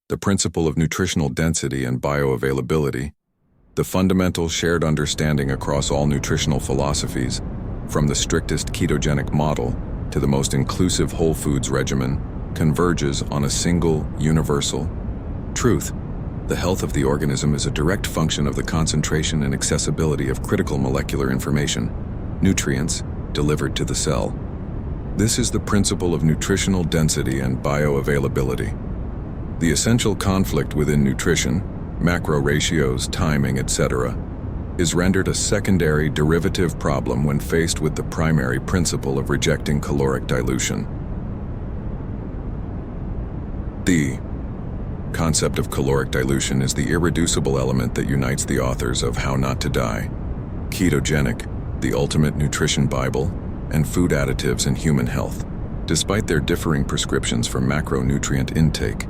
the principle of nutritional density and bioavailability, the fundamental shared understanding across all nutritional philosophies, from the strictest ketogenic model to the most inclusive whole foods regimen, converges on a single, universal truth. The health of the organism is a direct function of the concentration and accessibility of critical molecular information, nutrients, delivered to the cell. This is the principle of nutritional density and bioavailability. The essential conflict within nutrition, macro ratios, timing, etc., is rendered a secondary derivative problem when faced with the primary principle of rejecting caloric dilution. The concept of caloric dilution is the irreducible element that unites the authors of How Not to Die, Ketogenic, The Ultimate Nutrition Bible, and Food Additives in Human Health. Despite their differing prescriptions for macronutrient intake,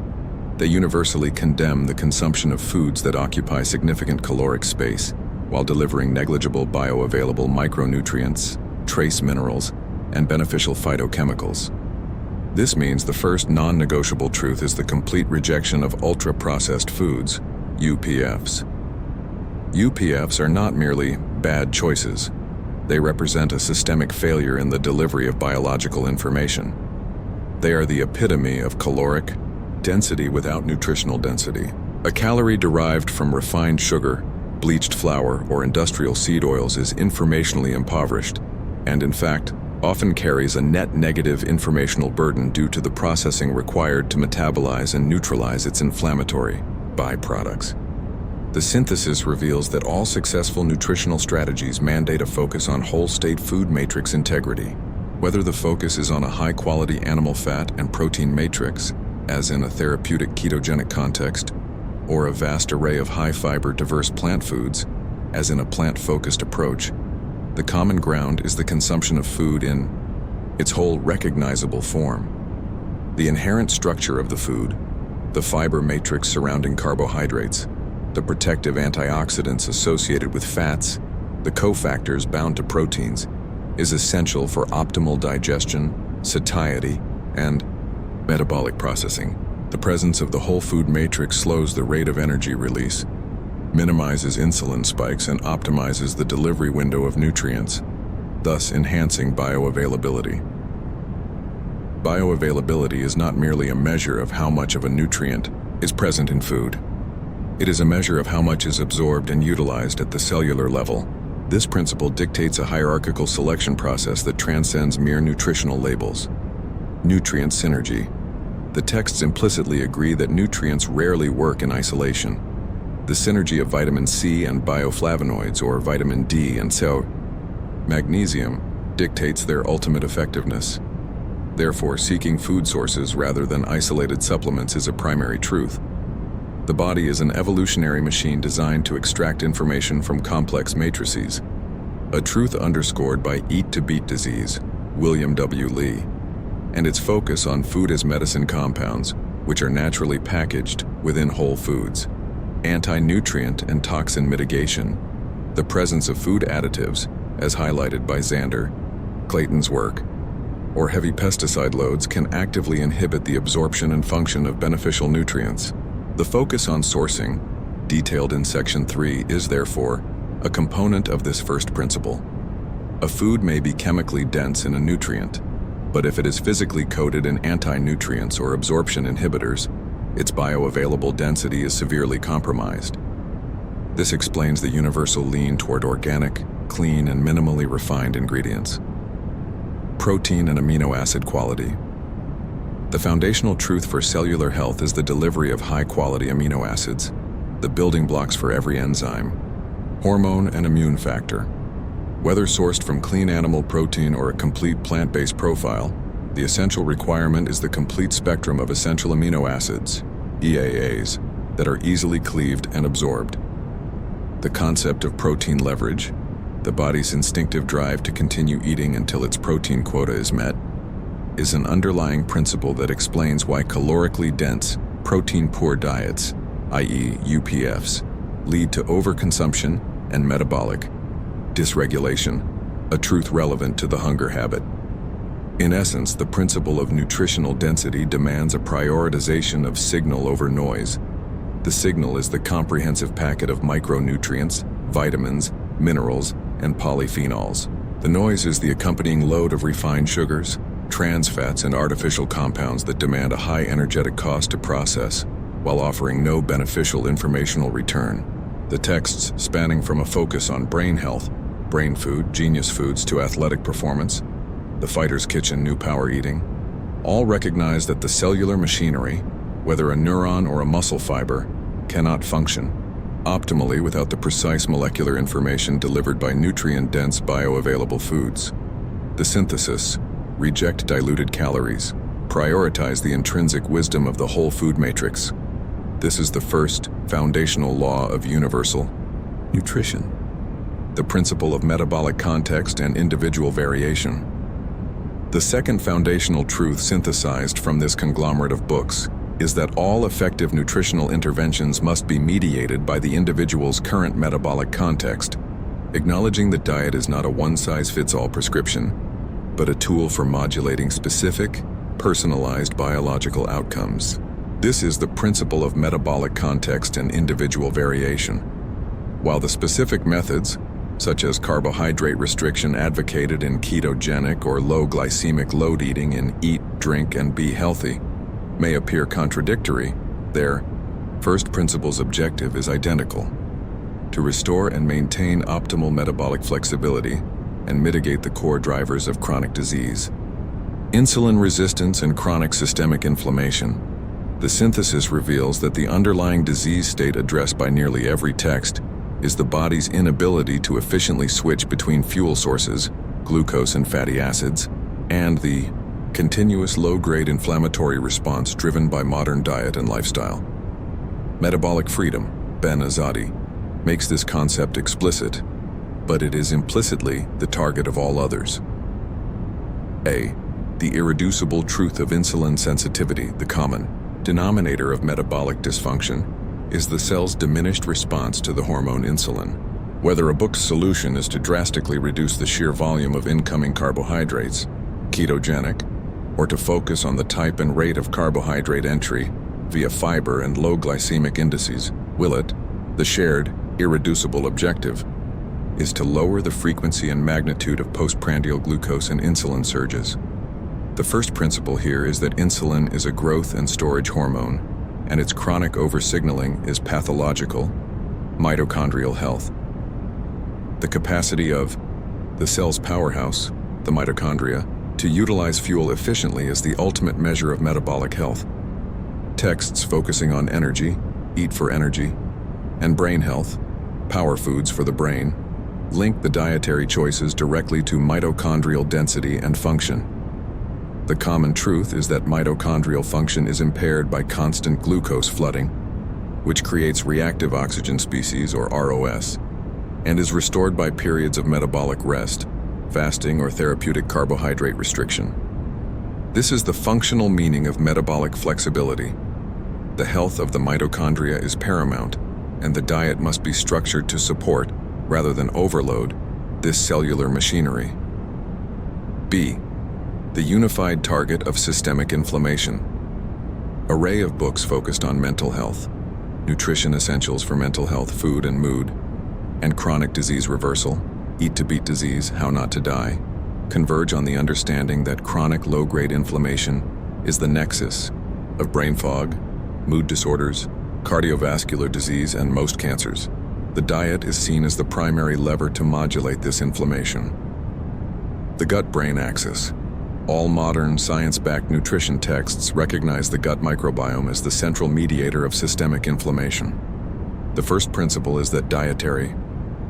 they universally condemn the consumption of foods that occupy significant caloric space while delivering negligible bioavailable micronutrients, trace minerals, and beneficial phytochemicals. This means the first non-negotiable truth is the complete rejection of ultra-processed foods, UPFs. UPFs are not merely bad choices. They represent a systemic failure in the delivery of biological information. They are the epitome of caloric density without nutritional density. A calorie derived from refined sugar, bleached flour, or industrial seed oils is informationally impoverished, and in fact, often carries a net negative informational burden due to the processing required to metabolize and neutralize its inflammatory byproducts. The synthesis reveals that all successful nutritional strategies mandate a focus on whole-state food matrix integrity. Whether the focus is on a high-quality animal fat and protein matrix, as in a therapeutic ketogenic context, or a vast array of high-fiber diverse plant foods, as in a plant-focused approach, the common ground is the consumption of food in its whole recognizable form. The inherent structure of the food, the fiber matrix surrounding carbohydrates, the protective antioxidants associated with fats, the cofactors bound to proteins, is essential for optimal digestion, satiety, and metabolic processing. The presence of the whole food matrix slows the rate of energy release, minimizes insulin spikes, and optimizes the delivery window of nutrients, thus enhancing bioavailability. Bioavailability is not merely a measure of how much of a nutrient is present in food. It is a measure of how much is absorbed and utilized at the cellular level. This principle dictates a hierarchical selection process that transcends mere nutritional labels. Nutrient synergy. The texts implicitly agree that nutrients rarely work in isolation. The synergy of vitamin C and bioflavonoids, or vitamin D and magnesium, dictates their ultimate effectiveness. Therefore, seeking food sources rather than isolated supplements is a primary truth. The body is an evolutionary machine designed to extract information from complex matrices, a truth underscored by Eat to Beat disease, William W. Lee, and its focus on food as medicine compounds, which are naturally packaged within whole foods. Anti-nutrient and toxin mitigation. The presence of food additives, as highlighted by Zander, Clayton's work, or heavy pesticide loads can actively inhibit the absorption and function of beneficial nutrients. The focus on sourcing, detailed in Section 3, is therefore a component of this first principle. A food may be chemically dense in a nutrient, but if it is physically coated in anti-nutrients or absorption inhibitors, its bioavailable density is severely compromised. This explains the universal lean toward organic, clean, and minimally refined ingredients. Protein and amino acid quality. The foundational truth for cellular health is the delivery of high-quality amino acids, the building blocks for every enzyme, hormone, and immune factor. Whether sourced from clean animal protein or a complete plant-based profile, the essential requirement is the complete spectrum of essential amino acids, EAAs, that are easily cleaved and absorbed. The concept of protein leverage, the body's instinctive drive to continue eating until its protein quota is met, is an underlying principle that explains why calorically dense, protein-poor diets, i.e. UPFs, lead to overconsumption and metabolic dysregulation, a truth relevant to the hunger habit. In essence, the principle of nutritional density demands a prioritization of signal over noise. The signal is the comprehensive packet of micronutrients, vitamins, minerals, and polyphenols. The noise is the accompanying load of refined sugars, trans fats, and artificial compounds that demand a high energetic cost to process, while offering no beneficial informational return. The texts, spanning from a focus on brain health, brain food, genius foods, to athletic performance, the fighter's kitchen, new power eating, all recognize that the cellular machinery, whether a neuron or a muscle fiber, cannot function optimally without the precise molecular information delivered by nutrient-dense bioavailable foods. The synthesis: reject diluted calories, prioritize the intrinsic wisdom of the whole food matrix. This is the first foundational law of universal nutrition, the principle of metabolic context and individual variation. The second foundational truth synthesized from this conglomerate of books is that all effective nutritional interventions must be mediated by the individual's current metabolic context, acknowledging that diet is not a one-size-fits-all prescription, but a tool for modulating specific, personalized biological outcomes. This is the principle of metabolic context and individual variation. While the specific methods, such as carbohydrate restriction advocated in ketogenic or low glycemic load eating in Eat, Drink, and Be Healthy, may appear contradictory, their first principle's objective is identical: to restore and maintain optimal metabolic flexibility and mitigate the core drivers of chronic disease. Insulin resistance and chronic systemic inflammation. The synthesis reveals that the underlying disease state addressed by nearly every text is the body's inability to efficiently switch between fuel sources, glucose and fatty acids, and the continuous low-grade inflammatory response driven by modern diet and lifestyle. Metabolic freedom, Ben Azadi, makes this concept explicit, but it is implicitly the target of all others. A. The irreducible truth of insulin sensitivity. The common denominator of metabolic dysfunction is the cell's diminished response to the hormone insulin. Whether a book's solution is to drastically reduce the sheer volume of incoming carbohydrates, ketogenic, or to focus on the type and rate of carbohydrate entry via fiber and low glycemic indices, will it, the shared, irreducible objective, is to lower the frequency and magnitude of postprandial glucose and insulin surges. The first principle here is that insulin is a growth and storage hormone, and its chronic oversignaling is pathological, mitochondrial health. The capacity of the cell's powerhouse, the mitochondria, to utilize fuel efficiently is the ultimate measure of metabolic health. Texts focusing on energy, Eat for Energy, and brain health, Power Foods for the Brain, link the dietary choices directly to mitochondrial density and function. The common truth is that mitochondrial function is impaired by constant glucose flooding, which creates reactive oxygen species, or ROS, and is restored by periods of metabolic rest, fasting, or therapeutic carbohydrate restriction. This is the functional meaning of metabolic flexibility. The health of the mitochondria is paramount, and the diet must be structured to support, rather than overload, this cellular machinery. B. The unified target of systemic inflammation. Array of books focused on mental health, nutrition essentials for mental health, food and mood, and chronic disease reversal, Eat to Beat Disease, How Not to Die, converge on the understanding that chronic low-grade inflammation is the nexus of brain fog, mood disorders, cardiovascular disease, and most cancers. The diet is seen as the primary lever to modulate this inflammation. The gut-brain axis. All modern science-backed nutrition texts recognize the gut microbiome as the central mediator of systemic inflammation. The first principle is that dietary,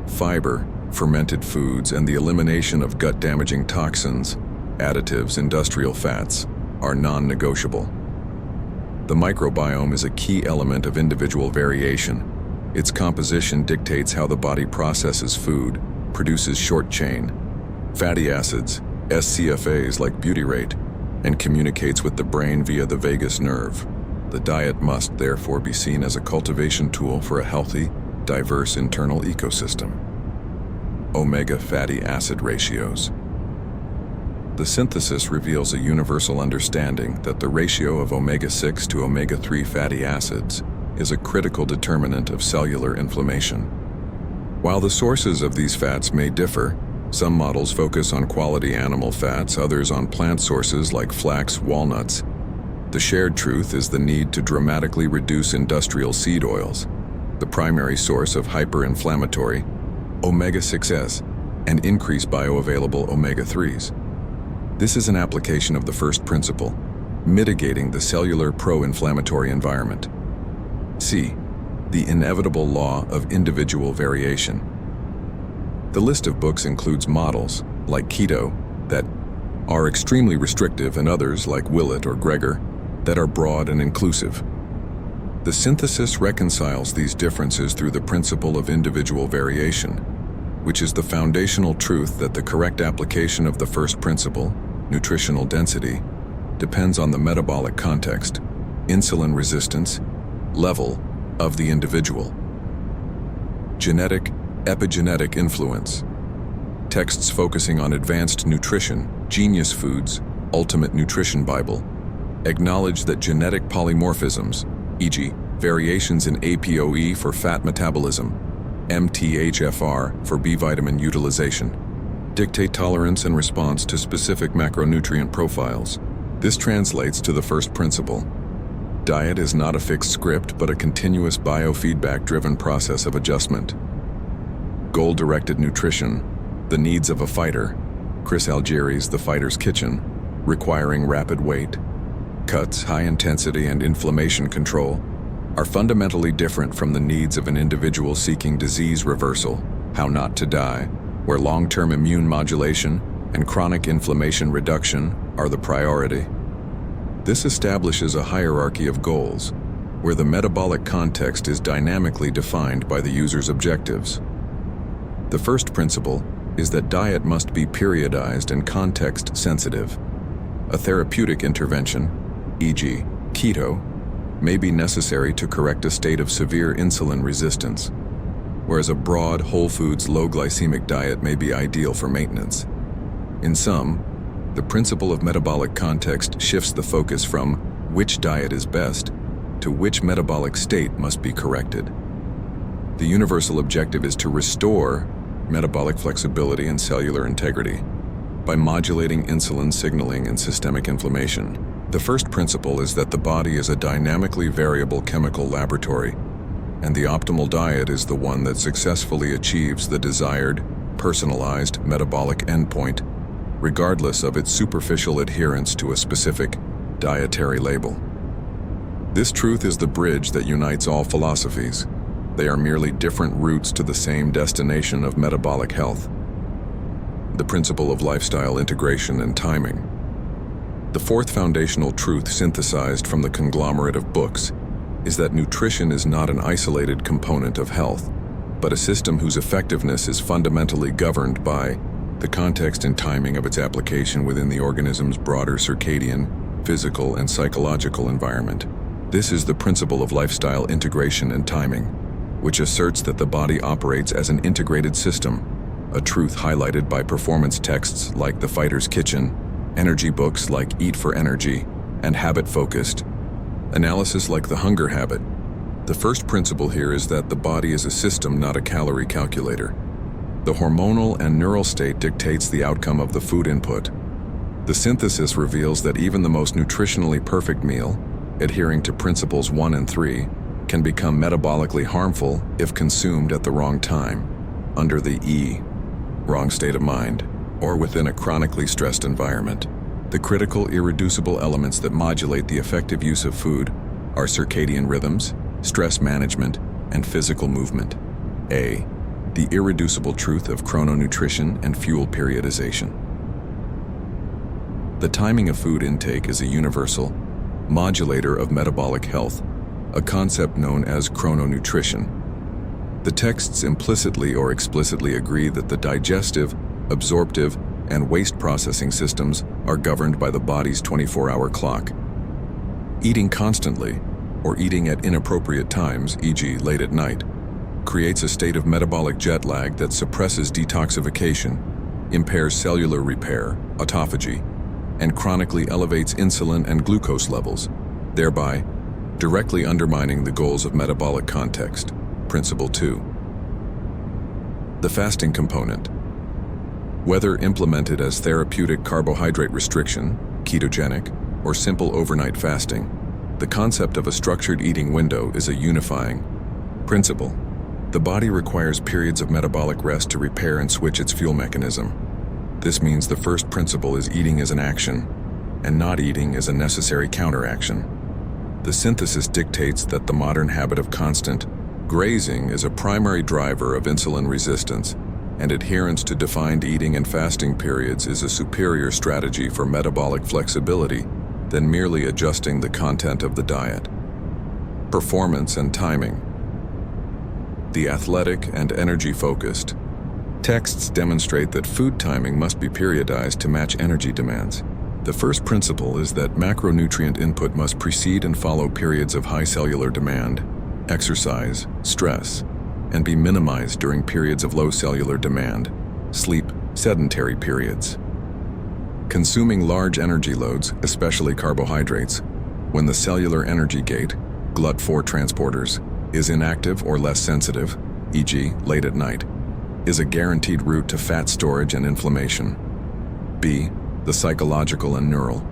fiber, fermented foods, and the elimination of gut-damaging toxins, additives, industrial fats, are non-negotiable. The microbiome is a key element of individual variation. Its composition dictates how the body processes food, produces short-chain fatty acids, SCFAs like butyrate, and communicates with the brain via the vagus nerve. The diet must therefore be seen as a cultivation tool for a healthy, diverse internal ecosystem. Omega fatty acid ratios. The synthesis reveals a universal understanding that the ratio of omega-6 to omega-3 fatty acids is a critical determinant of cellular inflammation. While the sources of these fats may differ, some models focus on quality animal fats, others on plant sources like flax, walnuts. The shared truth is the need to dramatically reduce industrial seed oils, the primary source of hyperinflammatory omega-6s, and increase bioavailable omega-3s. This is an application of the first principle, mitigating the cellular pro-inflammatory environment. C. The inevitable law of individual variation. The list of books includes models, like keto, that are extremely restrictive, and others, like Willett or Greger, that are broad and inclusive. The synthesis reconciles these differences through the principle of individual variation, which is the foundational truth that the correct application of the first principle, nutritional density, depends on the metabolic context, insulin resistance, level of the individual. Genetic, epigenetic influence. Texts focusing on advanced nutrition, Genius Foods, Ultimate Nutrition Bible, acknowledge that genetic polymorphisms, e.g., variations in ApoE for fat metabolism, MTHFR for B vitamin utilization, dictate tolerance and response to specific macronutrient profiles. This translates to the first principle. Diet is not a fixed script, but a continuous biofeedback-driven process of adjustment. Goal-directed nutrition, the needs of a fighter, Chris Algieri's The Fighter's Kitchen, requiring rapid weight, cuts, high intensity, and inflammation control, are fundamentally different from the needs of an individual seeking disease reversal, How Not to Die, where long-term immune modulation and chronic inflammation reduction are the priority. This establishes a hierarchy of goals, where the metabolic context is dynamically defined by the user's objectives. The first principle is that diet must be periodized and context-sensitive. A therapeutic intervention, e.g., keto, may be necessary to correct a state of severe insulin resistance, whereas a broad, whole foods, low glycemic diet may be ideal for maintenance. In sum, the principle of metabolic context shifts the focus from which diet is best to which metabolic state must be corrected. The universal objective is to restore metabolic flexibility and cellular integrity by modulating insulin signaling and systemic inflammation. The first principle is that the body is a dynamically variable chemical laboratory, and the optimal diet is the one that successfully achieves the desired, personalized metabolic endpoint, regardless of its superficial adherence to a specific dietary label. This truth is the bridge that unites all philosophies. They are merely different routes to the same destination of metabolic health. The principle of lifestyle integration and timing. The fourth foundational truth synthesized from the conglomerate of books is that nutrition is not an isolated component of health, but a system whose effectiveness is fundamentally governed by the context and timing of its application within the organism's broader circadian, physical, and psychological environment. This is the principle of lifestyle integration and timing, which asserts that the body operates as an integrated system, a truth highlighted by performance texts like The Fighter's Kitchen, energy books like Eat for Energy, and habit-focused analysis like The Hunger Habit. The first principle here is that the body is a system, not a calorie calculator. The hormonal and neural state dictates the outcome of the food input. The synthesis reveals that even the most nutritionally perfect meal, adhering to principles 1 and 3, can become metabolically harmful if consumed at the wrong time, under the E, wrong state of mind, or within a chronically stressed environment. The critical irreducible elements that modulate the effective use of food are circadian rhythms, stress management, and physical movement. A. The irreducible truth of chrononutrition and fuel periodization. The timing of food intake is a universal modulator of metabolic health, a concept known as chrononutrition. The texts implicitly or explicitly agree that the digestive, absorptive, and waste processing systems are governed by the body's 24-hour clock. Eating constantly, or eating at inappropriate times, e.g. late at night, creates a state of metabolic jet lag that suppresses detoxification, impairs cellular repair, autophagy, and chronically elevates insulin and glucose levels, thereby directly undermining the goals of metabolic context. Principle 2. The fasting component. Whether implemented as therapeutic carbohydrate restriction, ketogenic, or simple overnight fasting, the concept of a structured eating window is a unifying principle. The body requires periods of metabolic rest to repair and switch its fuel mechanism. This means the first principle is eating as an action, and not eating as a necessary counteraction. The synthesis dictates that the modern habit of constant grazing is a primary driver of insulin resistance, and adherence to defined eating and fasting periods is a superior strategy for metabolic flexibility than merely adjusting the content of the diet. Performance and timing. The athletic and energy-focused texts demonstrate that food timing must be periodized to match energy demands. The first principle is that macronutrient input must precede and follow periods of high cellular demand, exercise, stress, and be minimized during periods of low cellular demand, sleep, sedentary periods. Consuming large energy loads, especially carbohydrates, when the cellular energy gate, GLUT4 transporters, is inactive or less sensitive, e.g., late at night, is a guaranteed route to fat storage and inflammation. B. The psychological and neural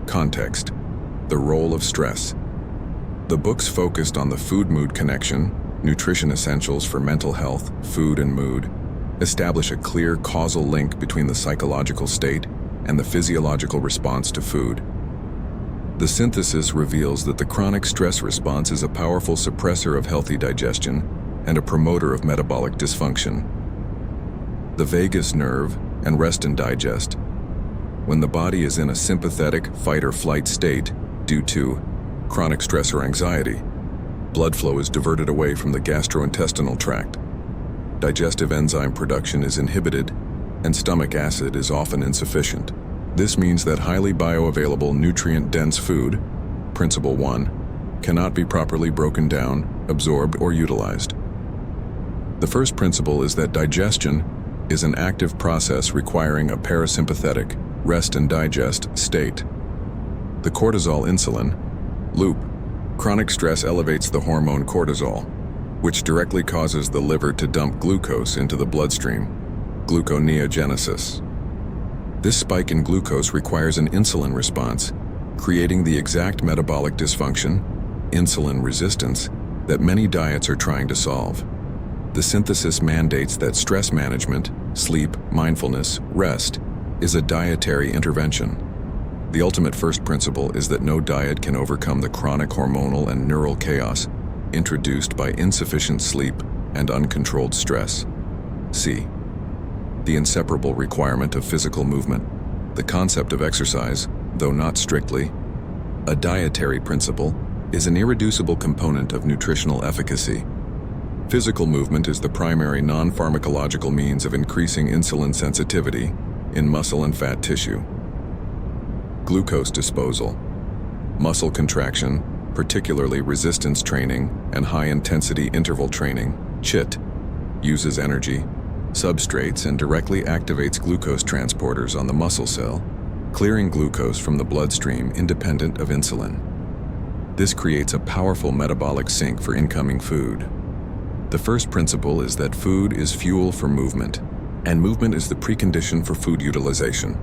context. The role of stress. The books focused on the food-mood connection, nutrition essentials for mental health, food and mood, establish a clear causal link between the psychological state and the physiological response to food. The synthesis reveals that the chronic stress response is a powerful suppressor of healthy digestion and a promoter of metabolic dysfunction. The vagus nerve and rest and digest. When the body is in a sympathetic fight-or-flight state due to chronic stress or anxiety, blood flow is diverted away from the gastrointestinal tract. Digestive enzyme production is inhibited, and stomach acid is often insufficient. This means that highly bioavailable nutrient-dense food, Principle 1, cannot be properly broken down, absorbed, or utilized. The first principle is that digestion is an active process requiring a parasympathetic, rest and digest state. The cortisol-insulin loop. Chronic stress elevates the hormone cortisol, which directly causes the liver to dump glucose into the bloodstream, gluconeogenesis. This spike in glucose requires an insulin response, creating the exact metabolic dysfunction, insulin resistance, that many diets are trying to solve. The synthesis mandates that stress management, sleep, mindfulness, rest, is a dietary intervention. The ultimate first principle is that no diet can overcome the chronic hormonal and neural chaos introduced by insufficient sleep and uncontrolled stress. C. The inseparable requirement of physical movement. The concept of exercise, though not strictly a dietary principle, is an irreducible component of nutritional efficacy. Physical movement is the primary non-pharmacological means of increasing insulin sensitivity in muscle and fat tissue. Glucose disposal. Muscle contraction, particularly resistance training and high-intensity interval training, CHIT, uses energy, substrates, and directly activates glucose transporters on the muscle cell, clearing glucose from the bloodstream independent of insulin. This creates a powerful metabolic sink for incoming food. The first principle is that food is fuel for movement, and movement is the precondition for food utilization.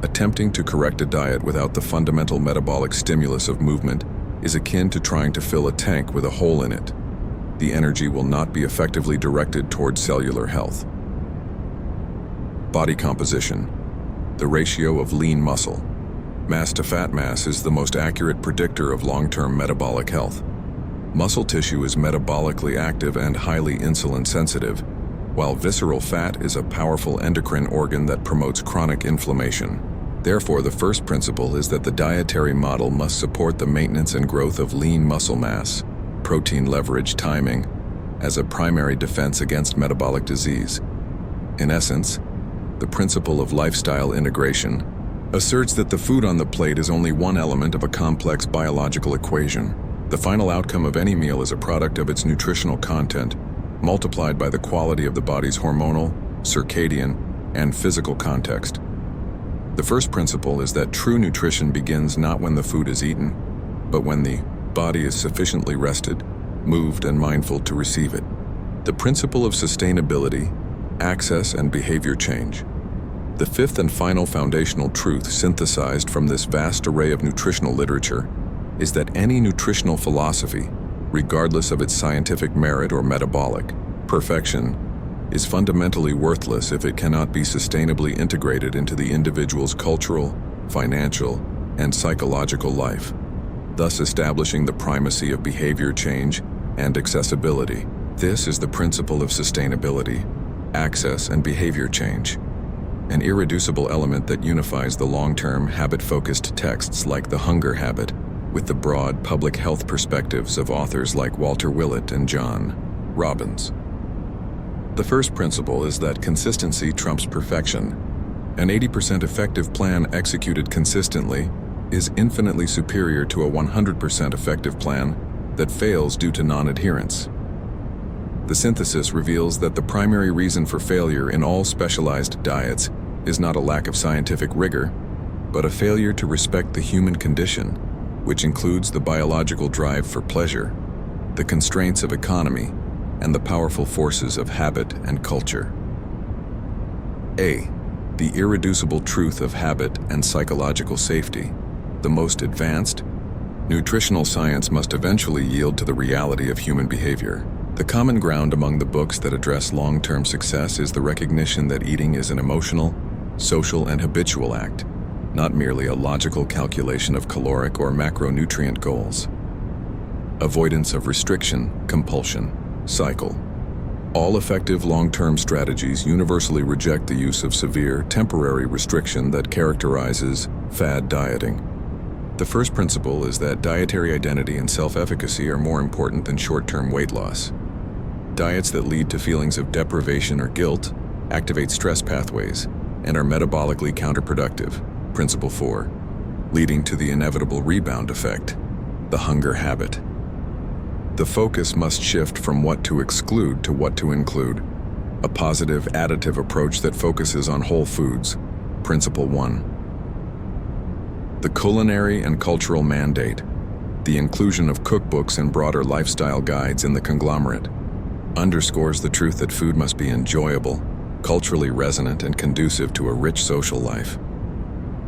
Attempting to correct a diet without the fundamental metabolic stimulus of movement is akin to trying to fill a tank with a hole in it. The energy will not be effectively directed towards cellular health. Body composition. The ratio of lean muscle mass to fat mass is the most accurate predictor of long-term metabolic health. Muscle tissue is metabolically active and highly insulin sensitive, while visceral fat is a powerful endocrine organ that promotes chronic inflammation. Therefore, the first principle is that the dietary model must support the maintenance and growth of lean muscle mass, protein leverage timing, as a primary defense against metabolic disease. In essence, the principle of lifestyle integration asserts that the food on the plate is only one element of a complex biological equation. The final outcome of any meal is a product of its nutritional content, multiplied by the quality of the body's hormonal, circadian, and glucose cycles. This is the principle of lifestyle integration. The food on the plate is only one element of a complex biological equation. The final outcome of any meal is a product of its nutritional content, multiplied by the quality of the body's hormonal, circadian, and physical context. The first principle is that true nutrition begins not when the food is eaten, but when the body is sufficiently rested, moved, and mindful to receive it. The principle of sustainability, access, and behavior change. The fifth and final foundational truth synthesized from this vast array of nutritional literature is that any nutritional philosophy, regardless of its scientific merit or metabolic perfection, is fundamentally worthless if it cannot be sustainably integrated into the individual's cultural, financial, and psychological life, thus establishing the primacy of behavior change and accessibility. This is the principle of sustainability, access, and behavior change, an irreducible element that unifies the long-term, habit-focused texts like The Hunger Habit with the broad public health perspectives of authors like Walter Willett and John Robbins. The first principle is that consistency trumps perfection. An 80% effective plan executed consistently is infinitely superior to a 100% effective plan that fails due to non-adherence. The synthesis reveals that the primary reason for failure in all specialized diets is not a lack of scientific rigor, but a failure to respect the human condition, which includes the biological drive for pleasure, the constraints of economy, and the powerful forces of habit and culture. A. The irreducible truth of habit and psychological safety. The most advanced, nutritional science must eventually yield to the reality of human behavior. The common ground among the books that address long-term success is the recognition that eating is an emotional, social, and habitual act, not merely a logical calculation of caloric or macronutrient goals. Avoidance of restriction, compulsion, cycle. All effective long-term strategies universally reject the use of severe, temporary restriction that characterizes fad dieting. The first principle is that dietary identity and self-efficacy are more important than short-term weight loss. Diets that lead to feelings of deprivation or guilt activate stress pathways and are metabolically counterproductive. Principle 4, leading to the inevitable rebound effect, the hunger habit. The focus must shift from what to exclude to what to include, a positive, additive approach that focuses on whole foods. Principle 1. The culinary and cultural mandate, the inclusion of cookbooks and broader lifestyle guides in the conglomerate, underscores the truth that food must be enjoyable, culturally resonant, and conducive to a rich social life.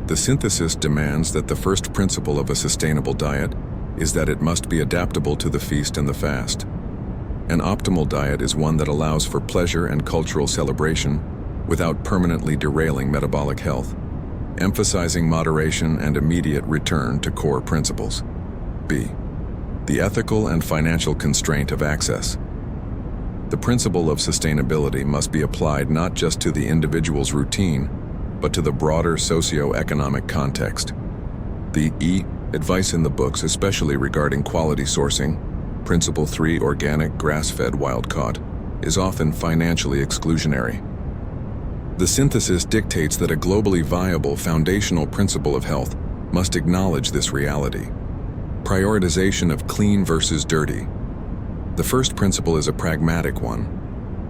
The synthesis demands that the first principle of a sustainable diet is that it must be adaptable to the feast and the fast. An optimal diet is one that allows for pleasure and cultural celebration without permanently derailing metabolic health, emphasizing moderation and immediate return to core principles. B. The ethical and financial constraint of access. The principle of sustainability must be applied not just to the individual's routine, but to the broader socio-economic context. The advice in the books, especially regarding quality sourcing, Principle 3, organic, grass-fed, wild-caught, is often financially exclusionary. The synthesis dictates that a globally viable foundational principle of health must acknowledge this reality. Prioritization of clean versus dirty. The first principle is a pragmatic one.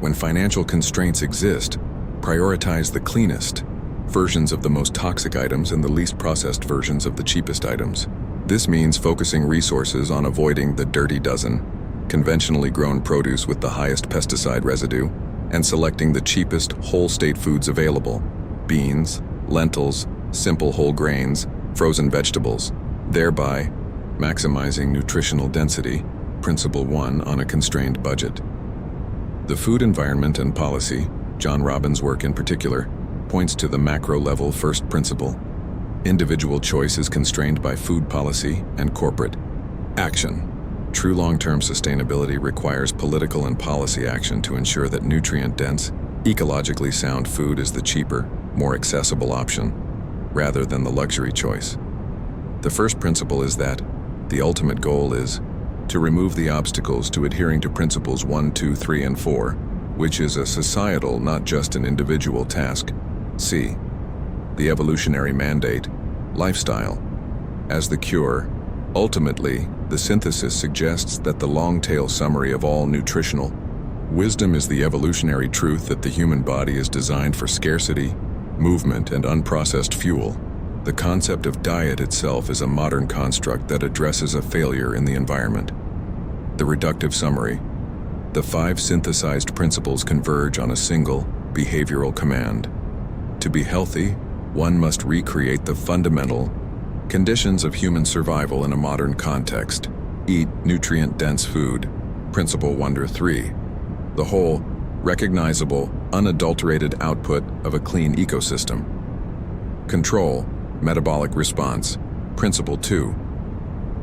When financial constraints exist, prioritize the cleanest versions of the most toxic items and the least processed versions of the cheapest items. This means focusing resources on avoiding the dirty dozen, conventionally grown produce with the highest pesticide residue, and selecting the cheapest whole-state foods available: beans, lentils, simple whole grains, frozen vegetables, thereby maximizing nutritional density. Principle 1 on a constrained budget. The food environment and policy, John Robbins' work in particular, points to the macro-level first principle. Individual choice is constrained by food policy and corporate action. True long-term sustainability requires political and policy action to ensure that nutrient-dense, ecologically sound food is the cheaper, more accessible option, rather than the luxury choice. The first principle is that the ultimate goal is to remove the obstacles to adhering to principles 1, 2, 3, and 4, which is a societal, not just an individual task. C. The evolutionary mandate, lifestyle, as the cure. Ultimately, the synthesis suggests that the long-tail summary of all nutritional, Wisdom is the evolutionary truth that the human body is designed for scarcity, movement, and unprocessed fuel. The concept of diet itself is a modern construct that addresses a failure in the environment. The reductive summary. The 5 synthesized principles converge on a single, behavioral command. To be healthy, one must recreate the fundamental conditions of human survival in a modern context. Eat nutrient-dense food. Principle Wonder 3. The whole, recognizable, unadulterated output of a clean ecosystem. Control, metabolic response. Principle 2.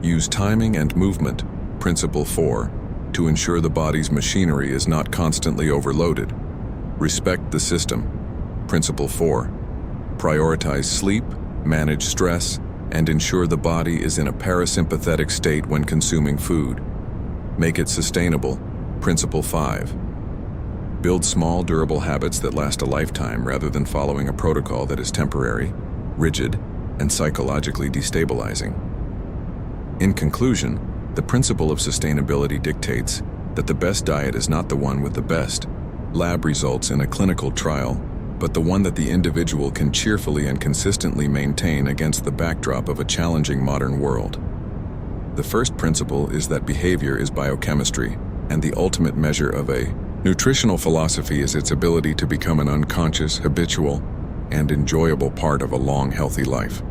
Use timing and movement. Principle 4. To ensure the body's machinery is not constantly overloaded. Respect the system. Principle 4. Prioritize sleep, manage stress, and ensure the body is in a parasympathetic state when consuming food. Make it sustainable. Principle 5. Build small, durable habits that last a lifetime rather than following a protocol that is temporary, rigid, and psychologically destabilizing. In conclusion, the principle of sustainability dictates that the best diet is not the one with the best lab results in a clinical trial, but the one that the individual can cheerfully and consistently maintain against the backdrop of a challenging modern world. The first principle is that behavior is biochemistry, and the ultimate measure of a nutritional philosophy is its ability to become an unconscious, habitual, and enjoyable part of a long, healthy life.